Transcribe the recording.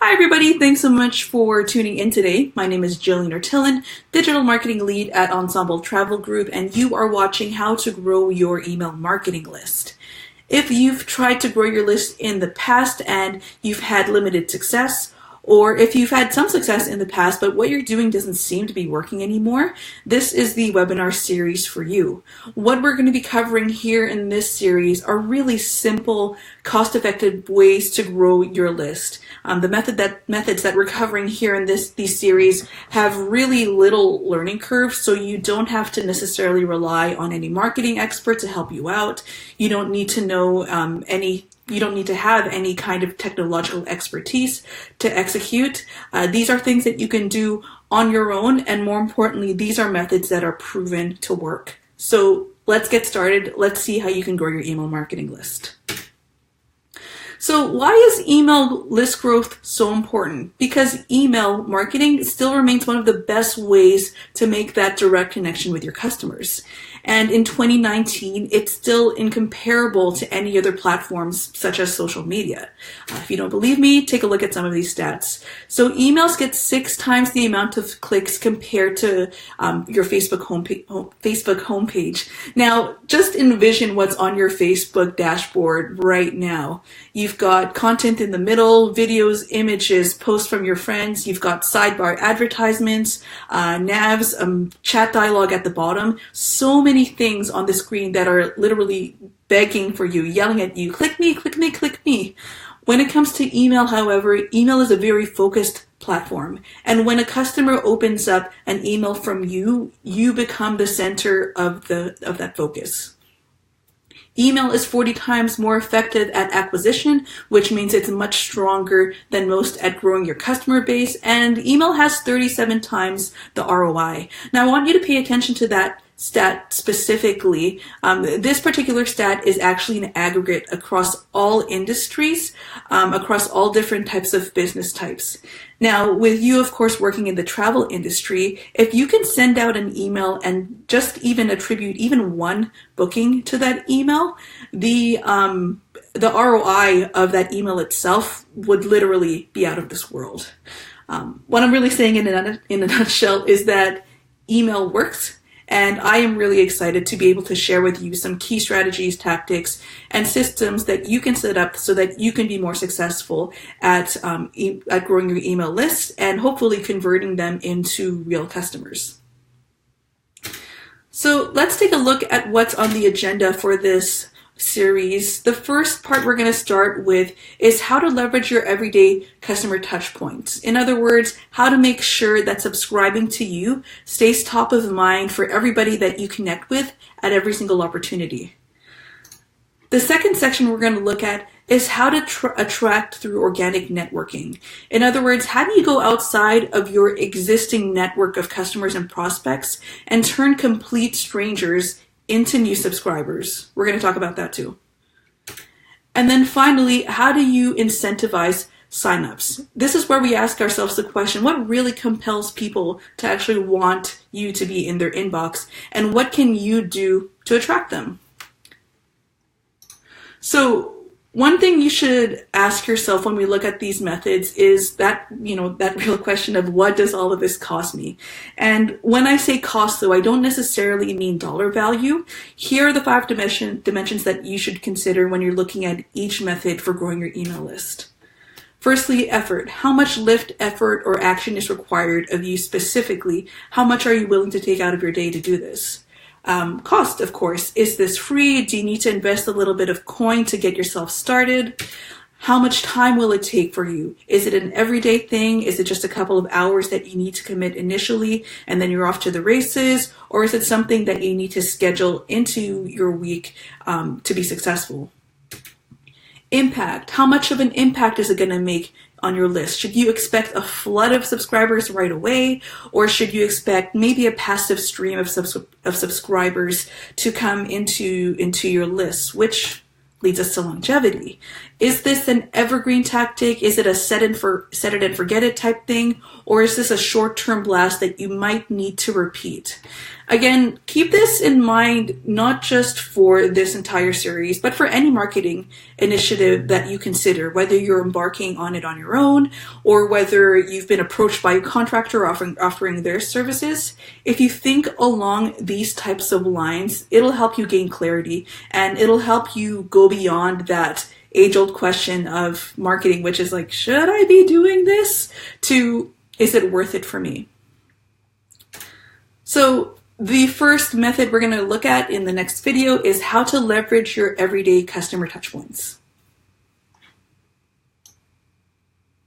Hi everybody, thanks so much for tuning in today. My name is Gilian Ortillan, Digital Marketing Lead at Ensemble Travel Group, and you are watching How to Grow Your Email Marketing List. If you've tried to grow your list in the past and you've had limited success, or if you've had some success in the past, but what you're doing doesn't seem to be working anymore, this is the webinar series for you. What we're going to be covering here in this series are really simple, cost-effective ways to grow your list. The methods that we're covering here in these series have really little learning curve, so you don't have to necessarily rely on any marketing expert to help you out. You don't need to know You don't need to have any kind of technological expertise to execute. These are things that you can do on your own, and more importantly, these are methods that are proven to work. So let's get started. Let's see how you can grow your email marketing list. So why is email list growth so important? Because email marketing still remains one of the best ways to make that direct connection with your customers. And in 2019, it's still incomparable to any other platforms such as social media. If you don't believe me, take a look at some of these stats. So emails get 6 times the amount of clicks compared to your Facebook homepage. Now, just envision what's on your Facebook dashboard right now. You've got content in the middle, videos, images, posts from your friends. You've got sidebar advertisements, navs, chat dialogue at the bottom. So many things on the screen that are literally begging for you, yelling at you, click me, click me, click me. When it comes to email, however, email is a very focused platform. And when a customer opens up an email from you, you become the center of that focus. Email is 40 times more effective at acquisition, which means it's much stronger than most at growing your customer base, and email has 37 times the ROI. Now, I want you to pay attention to that stat specifically. This particular stat is actually an aggregate across all industries, across all different types of business types. Now, with you, of course, working in the travel industry, if you can send out an email and just even attribute even one booking to that email, the ROI of that email itself would literally be out of this world. What I'm really saying in a nutshell is that email works. And I am really excited to be able to share with you some key strategies, tactics, and systems that you can set up so that you can be more successful at growing your email list and hopefully converting them into real customers. So let's take a look at what's on the agenda for this series. The first part we're going to start with is how to leverage your everyday customer touch points. In other words, how to make sure that subscribing to you stays top of mind for everybody that you connect with at every single opportunity. The second section we're going to look at is how to attract through organic networking. In other words, how do you go outside of your existing network of customers and prospects and turn complete strangers into new subscribers? We're going to talk about that too. And then finally, how do you incentivize signups? This is where we ask ourselves the question, what really compels people to actually want you to be in their inbox, and what can you do to attract them? So one thing you should ask yourself when we look at these methods is that real question of what does all of this cost me? And when I say cost, though, I don't necessarily mean dollar value. Here are the 5 dimensions that you should consider when you're looking at each method for growing your email list. Firstly, effort. How much lift, effort, or action is required of you specifically? How much are you willing to take out of your day to do this? Cost, of course. Is this free? Do you need to invest a little bit of coin to get yourself started? How much time will it take for you? Is it an everyday thing? Is it just a couple of hours that you need to commit initially and then you're off to the races? Or is it something that you need to schedule into your week to be successful? Impact. How much of an impact is it going to make on your list? Should you expect a flood of subscribers right away, or should you expect maybe a passive stream of subscribers to come into your list, which leads us to longevity? Is this an evergreen tactic? Is it a set it and forget it type thing? Or is this a short-term blast that you might need to repeat? Again, keep this in mind, not just for this entire series, but for any marketing initiative that you consider, whether you're embarking on it on your own or whether you've been approached by a contractor offering their services. If you think along these types of lines, it'll help you gain clarity and it'll help you go beyond that age-old question of marketing, which is like, should I be doing this? To, is it worth it for me? So the first method we're going to look at in the next video is how to leverage your everyday customer touchpoints.